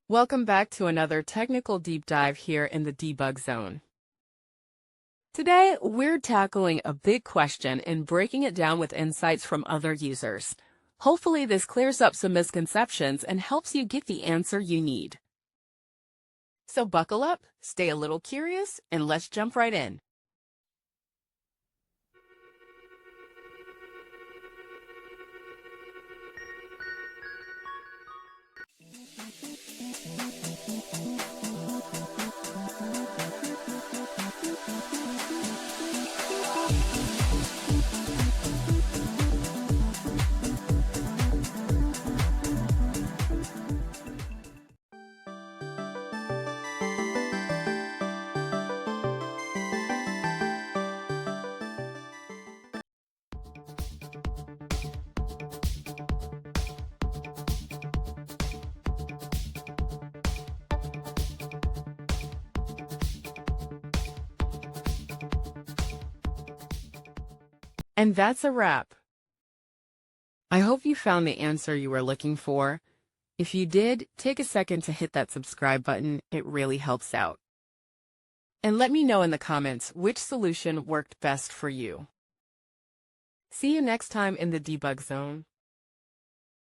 Welcome back to another technical deep dive here in the debug zone. Today, we're tackling a big question and breaking it down with insights from other users. Hopefully, this clears up some misconceptions and helps you get the answer you need. So buckle up, stay a little curious, and let's jump right in. And that's a wrap. I hope you found the answer you were looking for. If you did, take a second to hit that subscribe button. It really helps out. And let me know in the comments which solution worked best for you. See you next time in the debug zone.